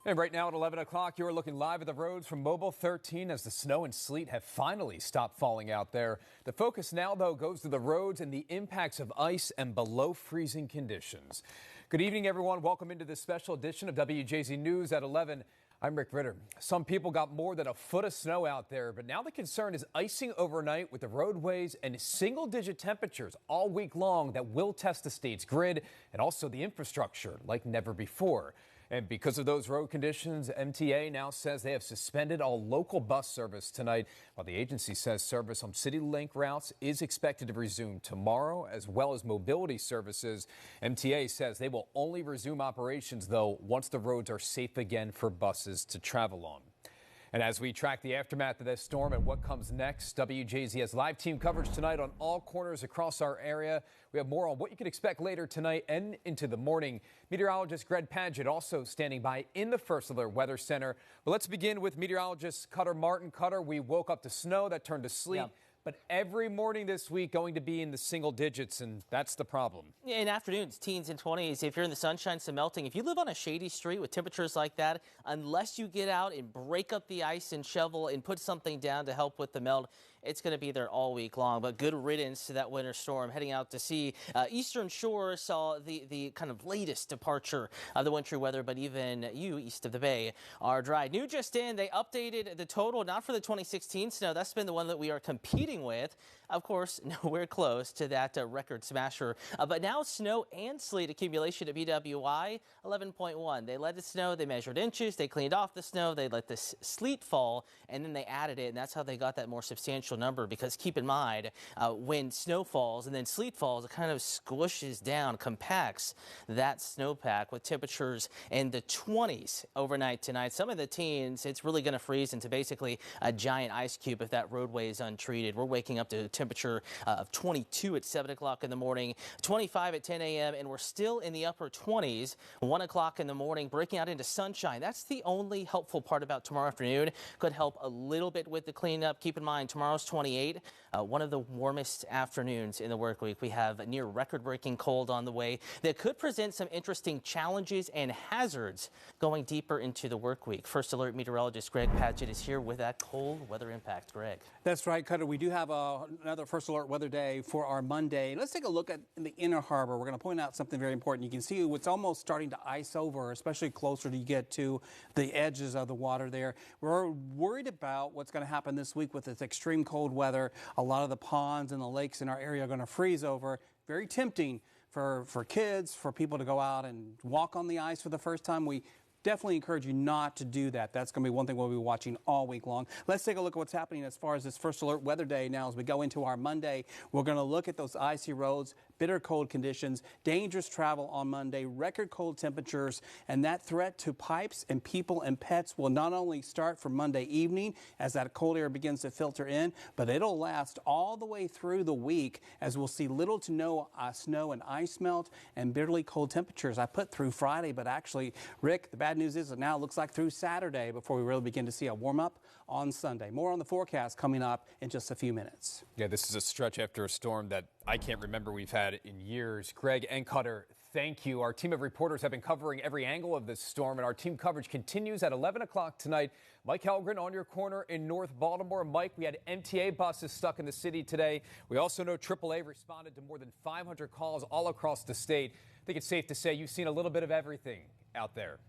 And right now at 11 o'clock, you're looking live at the roads from Mobile 13 as the snow and sleet have finally stopped falling out there. The focus now, though, goes to the roads and the impacts of ice and below freezing conditions. Good evening, everyone. Welcome into this special edition of WJZ News at 11. I'm Rick Ritter. Some people got more than a foot of snow out there, but now the concern is icing overnight with the roadways and single-digit temperatures all week long that will test the state's grid and also the infrastructure like never before. And because of those road conditions, MTA now says they have suspended all local bus service tonight, while the agency says service on City Link routes is expected to resume tomorrow, as well as mobility services. MTA says they will only resume operations, though, once the roads are safe again for buses to travel on. And as we track the aftermath of this storm and what comes next, WJZ has live team coverage tonight on all corners across our area. We have more on what you can expect later tonight and into the morning. Meteorologist Greg Padgett also standing by in the First Alert Weather Center. But let's begin with meteorologist Cutter Martin. Cutter, we woke up to snow that turned to sleet. Yep. But every morning this week going to be in the single digits, and that's the problem. In afternoons, teens and 20s, if you're in the sunshine, some melting. If you live on a shady street with temperatures like that, unless you get out and break up the ice and shovel and put something down to help with the melt, it's going to be there all week long. But good riddance to that winter storm. Heading out to sea, Eastern Shore saw the kind of latest departure of the wintry weather, but even you east of the bay are dry. New just in, they updated the total, not for the 2016 snow. That's been the one that we are competing with. Of course, nowhere close to that record smasher. But now snow and sleet accumulation at BWI, 11.1. They let it snow, they measured inches, they cleaned off the snow, they let the sleet fall, and then they added it, and that's how they got that more substantial number. Because keep in mind, when snow falls and then sleet falls, it kind of squishes down, compacts that snowpack with temperatures in the 20s overnight tonight. Some of the teens, it's really going to freeze into basically a giant ice cube if that roadway is untreated. We're waking up to a temperature of 22 at 7 o'clock in the morning, 25 at 10 a.m., and we're still in the upper 20s. 1 o'clock in the morning, breaking out into sunshine. That's the only helpful part about tomorrow afternoon. Could help a little bit with the cleanup. Keep in mind, tomorrow's 28, one of the warmest afternoons in the work week. We have near record-breaking cold on the way that could present some interesting challenges and hazards going deeper into the work week. First Alert meteorologist Greg Padgett is here with that cold weather impact. Greg. That's right, Cutter. We do have another First Alert weather day for our Monday. Let's take a look at the Inner Harbor. We're going to point out something very important. You can see it's almost starting to ice over, especially closer to you get to the edges of the water there. We're worried about what's going to happen this week with this extreme cold weather. A lot of the ponds and the lakes in our area are going to freeze over. Very tempting for kids, for people to go out and walk on the ice for the first time. We definitely encourage you not to do that. That's going to be one thing we'll be watching all week long. Let's take a look at what's happening as far as this First Alert weather day now. As we go into our Monday, we're going to look at those icy roads, bitter cold conditions, dangerous travel on Monday, record cold temperatures, and that threat to pipes and people and pets will not only start from Monday evening as that cold air begins to filter in, but it'll last all the way through the week as we'll see little to no snow and ice melt and bitterly cold temperatures. I put through Friday, but actually, Rick, the bad news is that now it looks like through Saturday before we really begin to see a warm-up on Sunday. More on the forecast coming up in just a few minutes. Yeah, this is a stretch after a storm that I can't remember we've had in years. Greg and Cutter, thank you. Our team of reporters have been covering every angle of this storm, and our team coverage continues at 11 o'clock tonight. Mike Helgren on your corner in North Baltimore. Mike, we had MTA buses stuck in the city today. We also know AAA responded to more than 500 calls all across the state. I think it's safe to say you've seen a little bit of everything out there.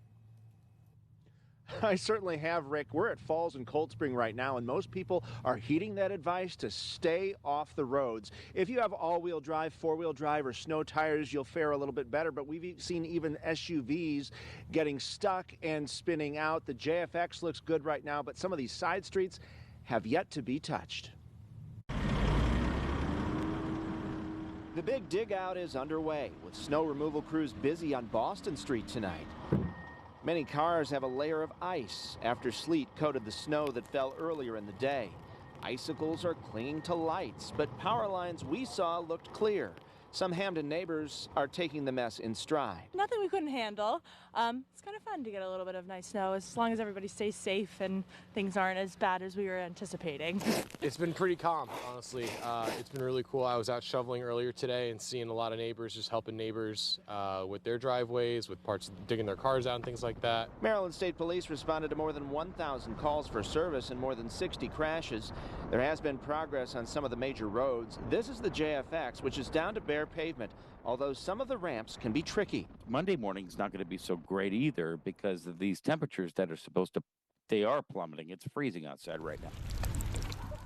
I certainly have, Rick. We're at Falls and Cold Spring right now, and most people are heeding that advice to stay off the roads. If you have all-wheel drive, four-wheel drive, or snow tires, you'll fare a little bit better, but we've seen even SUVs getting stuck and spinning out. The JFX looks good right now, but some of these side streets have yet to be touched. The big dig-out is underway, with snow removal crews busy on Boston Street tonight. Many cars have a layer of ice after sleet coated the snow that fell earlier in the day. Icicles are clinging to lights, but power lines we saw looked clear. Some Hamden neighbors are taking the mess in stride. Nothing we couldn't handle. It's kind of fun to get a little bit of nice snow as long as everybody stays safe and things aren't as bad as we were anticipating. It's been pretty calm, honestly. It's been really cool. I was out shoveling earlier today and seeing a lot of neighbors just helping neighbors with their driveways, with parts digging their cars out and things like that. Maryland State Police responded to more than 1,000 calls for service and more than 60 crashes. There has been progress on some of the major roads. This is the JFX, which is down to bare pavement, although some of the ramps can be tricky. Monday morning's not going to be so great either because of these temperatures that are they are plummeting. It's freezing outside right now.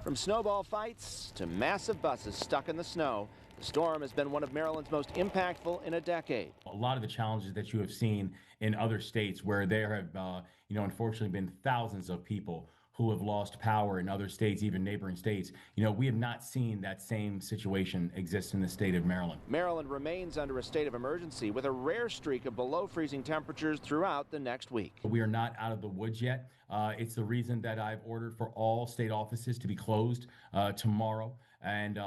From snowball fights to massive buses stuck in the snow, the storm has been one of Maryland's most impactful in a decade. A lot of the challenges that you have seen in other states where there have, unfortunately been thousands of people who have lost power in other states, even neighboring states. We have not seen that same situation exist in the state of Maryland. Maryland remains under a state of emergency with a rare streak of below freezing temperatures throughout the next week. We are not out of the woods yet. It's the reason that I've ordered for all state offices to be closed tomorrow. And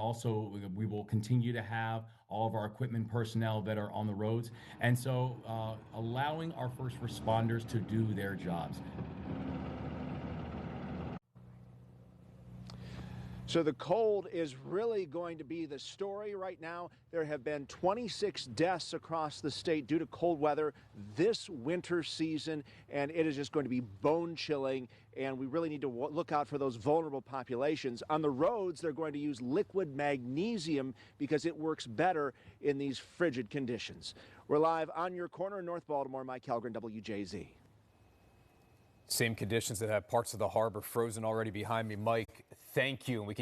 also we will continue to have all of our equipment personnel that are on the roads. And so allowing our first responders to do their jobs. So the cold is really going to be the story right now. There have been 26 deaths across the state due to cold weather this winter season, and it is just going to be bone chilling, and we really need to look out for those vulnerable populations. On the roads, they're going to use liquid magnesium because it works better in these frigid conditions. We're live on your corner in North Baltimore. Mike Helgren, WJZ. Same conditions that have parts of the harbor frozen already behind me. Mike, thank you. And we can